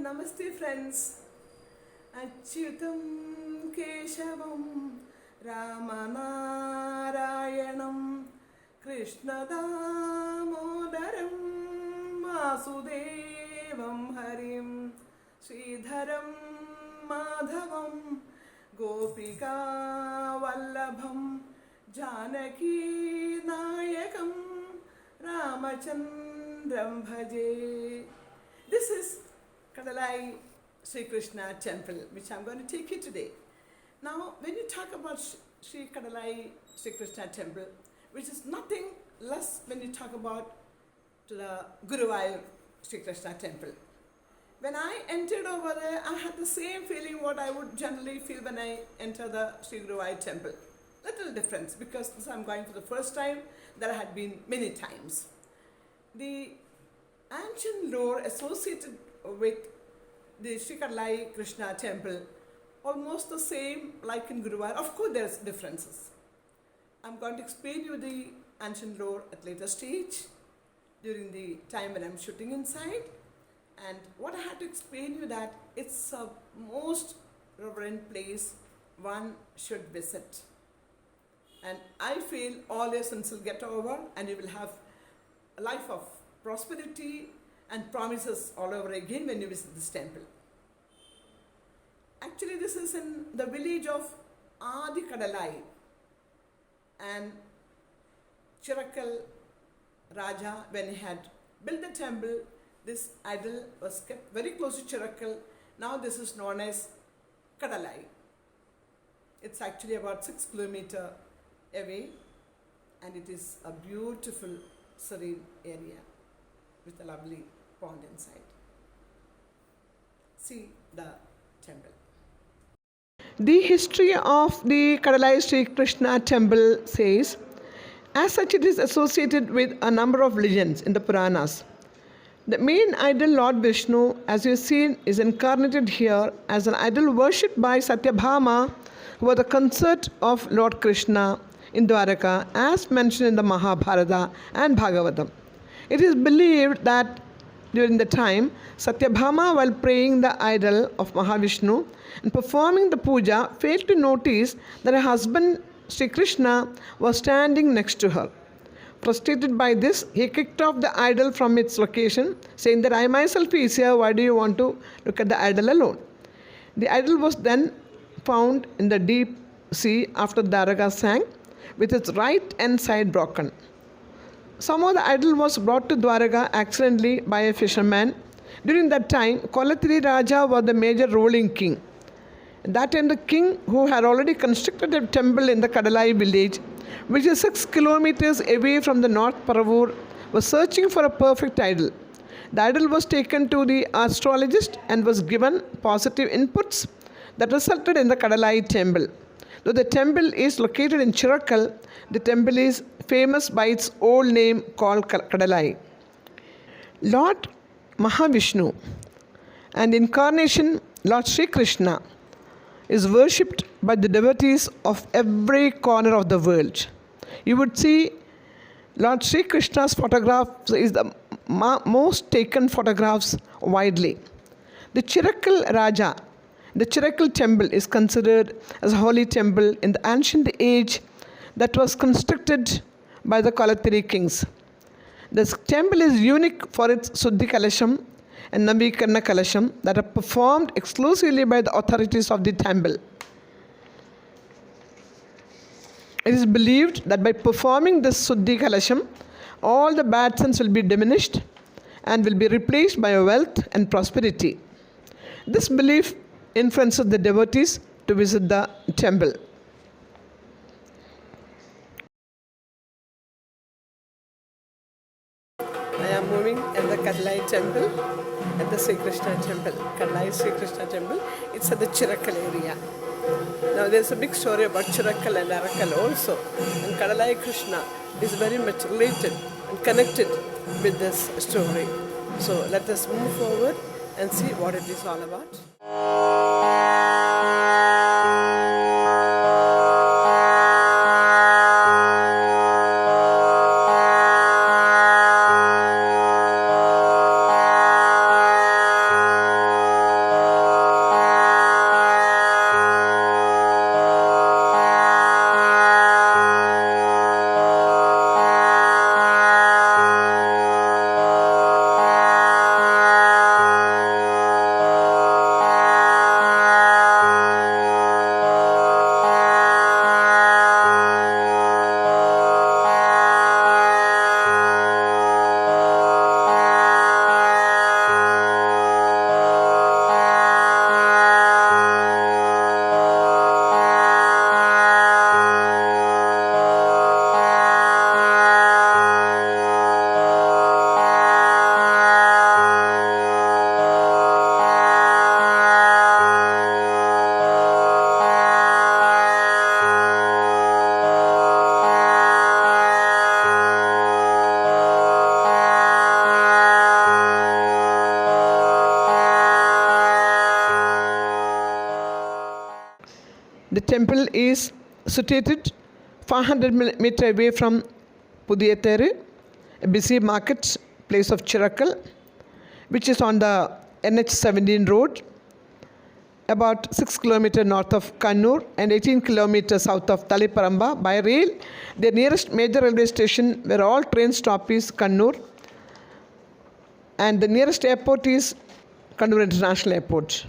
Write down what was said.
Namaste friends. Achyutam Keshavam Ramanarayanam Krishnadamodaram Vasudevam Harim Sridharam Madhavam Gopika Vallabham Janaki Nayakam Ramachandram Bhaje. This is Kadalai Sri Krishna temple, which I'm going to take you today. Now, when you talk about Sri Kadalai Sri Krishna temple, which is nothing less when you talk about to the Guruvayur Sri Krishna temple. When I entered over there, I had the same feeling what I would generally feel when I enter the Sri Guruvayur temple. Little difference, because this I'm going for the first time. There had been many times. The ancient lore associated with the Sri Kadalai Krishna temple, almost the same like in Guruvayur. Of course, there's differences. I'm going to explain you the ancient lore at later stage during the time when I'm shooting inside. And what I had to explain you that it's a most reverent place one should visit. And I feel all your sins will get over and you will have a life of prosperity and promises all over again when you visit this temple. Actually, this is in the village of Adi Kadalai, and Chirakkal Raja, when he had built the temple, this idol was kept very close to Chirakkal. Now this is known as Kadalai. It's actually about 6 kilometers away, and it is a beautiful, serene area with a lovely pond inside. See the temple. The history of the Kadalai Sri Krishna temple says, as such it is associated with a number of legends in the Puranas. The main idol, Lord Vishnu, as you have seen, is incarnated here as an idol worshipped by Satyabhama, who was the consort of Lord Krishna in Dwaraka, as mentioned in the Mahabharata and Bhagavatam. It is believed that during the time, Satyabhama, while praying the idol of Mahavishnu and performing the puja, failed to notice that her husband, Sri Krishna, was standing next to her. Frustrated by this, he kicked off the idol from its location, saying that I myself is here, why do you want to look at the idol alone? The idol was then found in the deep sea after Dwaraka sank, with its right hand side broken. Somehow the idol was brought to Dwaraka accidentally by a fisherman. During that time, Kolatiri Raja was the major ruling king. At that time, the king, who had already constructed a temple in the Kadalai village, which is 6 kilometers away from the North Paravur, was searching for a perfect idol. The idol was taken to the astrologist and was given positive inputs that resulted in the Kadalai temple. Though the temple is located in Chirakkal, the temple is famous by its old name called Kadalai. Lord Mahavishnu and incarnation Lord Sri Krishna is worshipped by the devotees of every corner of the world. You would see Lord Sri Krishna's photographs is the most taken photographs widely. The Chirakkal Raja, the Chirakkal temple, is considered as a holy temple in the ancient age that was constructed by the Kolatiri kings. This temple is unique for its Suddhi Kalasham and Navikarna Kalasham that are performed exclusively by the authorities of the temple. It is believed that by performing this Suddhi Kalasham, all the bad sins will be diminished and will be replaced by wealth and prosperity. This belief influences the devotees to visit the temple. I am moving in the Kadalai temple, at the Sri Krishna temple, Kadalai Sri Krishna temple. It's at the Chirakkal area. Now there's a big story about Chirakkal and Arakkal also. And Kadalai Krishna is very much related and connected with this story. So let us move forward and see what it is all about. The temple is situated 500 meter away from Pudiyatheru, a busy market place of Chirakkal, which is on the NH17 road, about 6 km north of Kannur and 18 km south of Taliparamba. By rail, the nearest major railway station where all trains stop is Kannur, and the nearest airport is Kannur International Airport.